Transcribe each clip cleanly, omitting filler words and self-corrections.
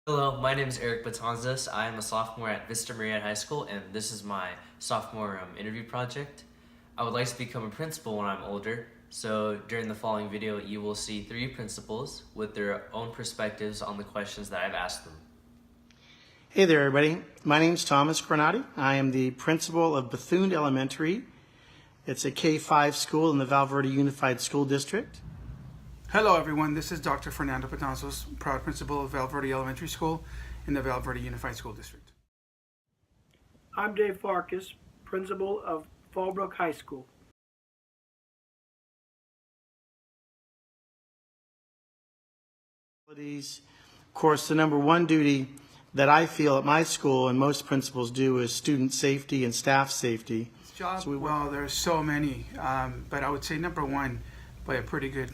Hello, my name is Eric Batanzas. I am a sophomore at Vista Maria High School, and this is my sophomore interview project. I would like to become a principal when I'm older, so during the following video, you will see three principals with their own perspectives on the questions that I've asked them. Hey there, everybody. My name is Thomas Granati. I am the principal of Bethune Elementary. It's a K-5 school in the Val Verde Unified School District. Hello everyone, this is Dr. Fernando Betanzos, proud principal of Val Verde Elementary School in the Val Verde Unified School District. I'm Dave Farkas, principal of Fallbrook High School. Of course, the number one duty that I feel at my school and most principals do is student safety and staff safety. Well, there's so many, but I would say number one, by a pretty good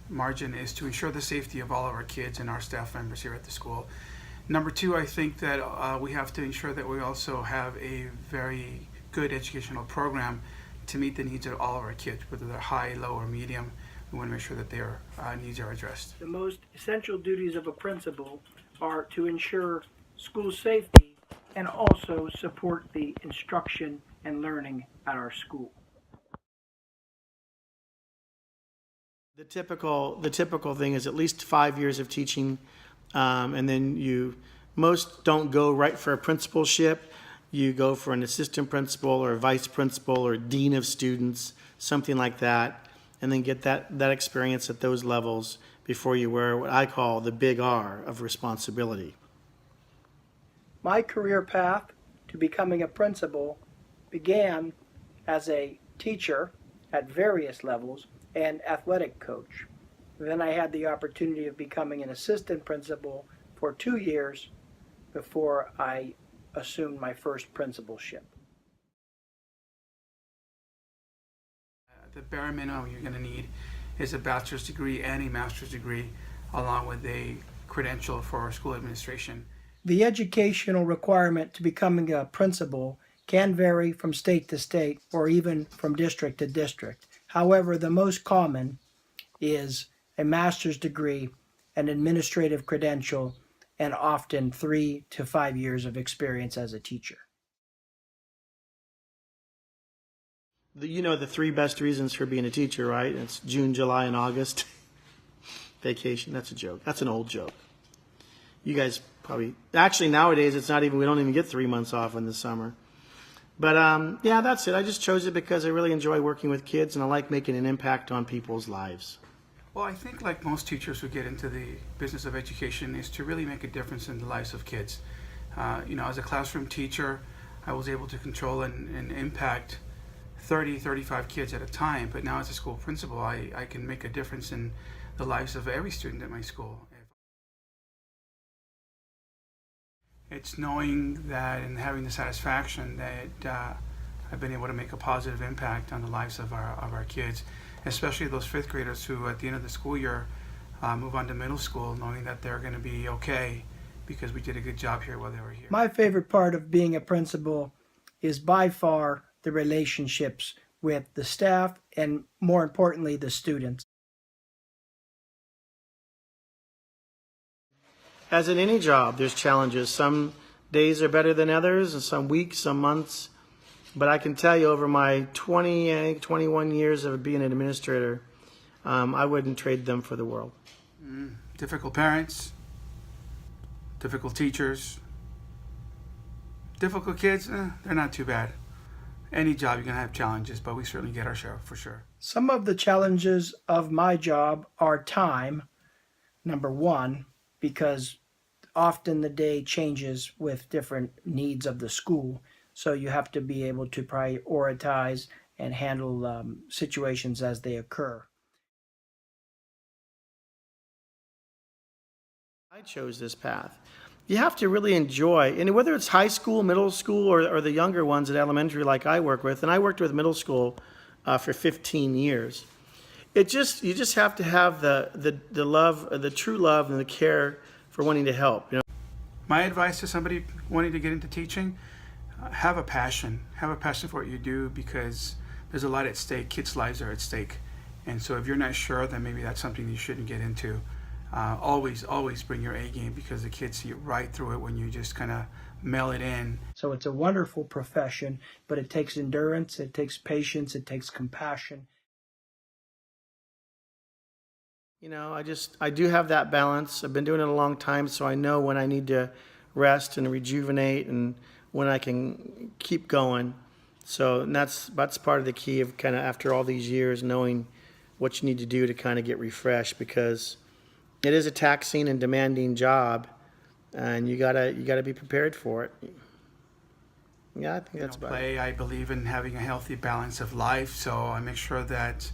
margin, is to ensure the safety of all of our kids and our staff members here at the school. Number two, I think that we have to ensure that we also have a very good educational program to meet the needs of all of our kids, whether they're high, low, or medium. We want to make sure that their needs are addressed. The most essential duties of a principal are to ensure school safety and also support the instruction and learning at our school. The typical thing is at least 5 years of teaching, and then most don't go right for a principalship. You go for an assistant principal or a vice principal or dean of students, something like that, and then get that experience at those levels before you wear what I call the big R of responsibility. My career path to becoming a principal began as a teacher at various levels and athletic coach. Then I had the opportunity of becoming an assistant principal for 2 years before I assumed my first principalship. The bare minimum you're going to need is a bachelor's degree and a master's degree, along with a credential for school administration. The educational requirement to becoming a principal can vary from state to state or even from district to district. However, the most common is a master's degree, an administrative credential, and often 3 to 5 years of experience as a teacher. You know the three best reasons for being a teacher, right? It's June, July, and August. Vacation, that's a joke. That's an old joke. You guys probably, actually nowadays it's not even, we don't even get 3 months off in the summer. But yeah, that's it. I just chose it because I really enjoy working with kids and I like making an impact on people's lives. Well, I think like most teachers who get into the business of education is to really make a difference in the lives of kids. As a classroom teacher, I was able to control and impact 30, 35 kids at a time, but now as a school principal, I can make a difference in the lives of every student at my school. It's knowing that and having the satisfaction that I've been able to make a positive impact on the lives of our kids, especially those fifth graders who at the end of the school year move on to middle school, knowing that they're going to be okay because we did a good job here while they were here. My favorite part of being a principal is by far the relationships with the staff and, more importantly, the students. As in any job, there's challenges. Some days are better than others, and some weeks, some months. But I can tell you over my 21 years of being an administrator, I wouldn't trade them for the world. Difficult parents, difficult teachers, difficult kids, they're not too bad. Any job you're going to have challenges, but we certainly get our share for sure. Some of the challenges of my job are time, number one, because often the day changes with different needs of the school. So you have to be able to prioritize and handle situations as they occur. I chose this path. You have to really enjoy, and whether it's high school, middle school, or the younger ones at elementary like I work with, and I worked with middle school for 15 years. You just have to have the love, the true love and the care for wanting to help. My advice to somebody wanting to get into teaching, have a passion. Have a passion for what you do because there's a lot at stake. Kids' lives are at stake. And so if you're not sure, then maybe that's something you shouldn't get into. always bring your A game, because the kids see right through it when you just kind of mail it in. So it's a wonderful profession, but it takes endurance, it takes patience, it takes compassion. You know, I do have that balance. I've been doing it a long time, so I know when I need to rest and rejuvenate and when I can keep going. So and that's part of the key of kind of after all these years, knowing what you need to do to kind of get refreshed, because it is a taxing and demanding job, and you gotta be prepared for it. Yeah, I think that's about it. I believe in having a healthy balance of life, so I make sure that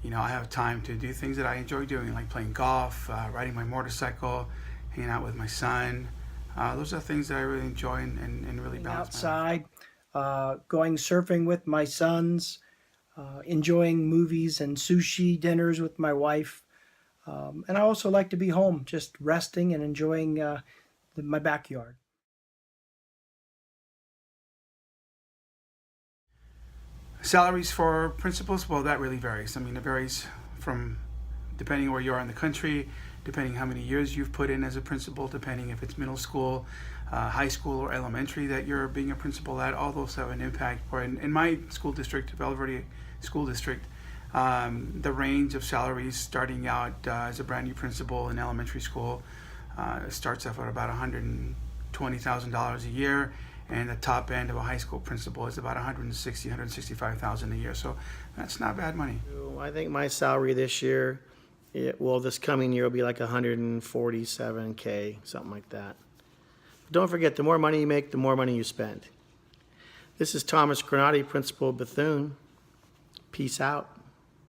I have time to do things that I enjoy doing, like playing golf, riding my motorcycle, hanging out with my son. Those are things that I really enjoy and really balance my life. Outside, going surfing with my sons, enjoying movies and sushi dinners with my wife. And I also like to be home, just resting and enjoying my backyard. Salaries for principals, well, that really varies. I mean, it varies from depending where you are in the country, depending how many years you've put in as a principal, depending if it's middle school, high school, or elementary that you're being a principal at. All those have an impact. In my school district, Val Verde School District, the range of salaries starting out as a brand new principal in elementary school starts off at about $120,000 a year, and the top end of a high school principal is about $165,000 a year. So that's not bad money. I think my salary this year, this coming year will be like $147K, something like that. Don't forget, the more money you make, the more money you spend. This is Thomas Granati, Principal Bethune. Peace out.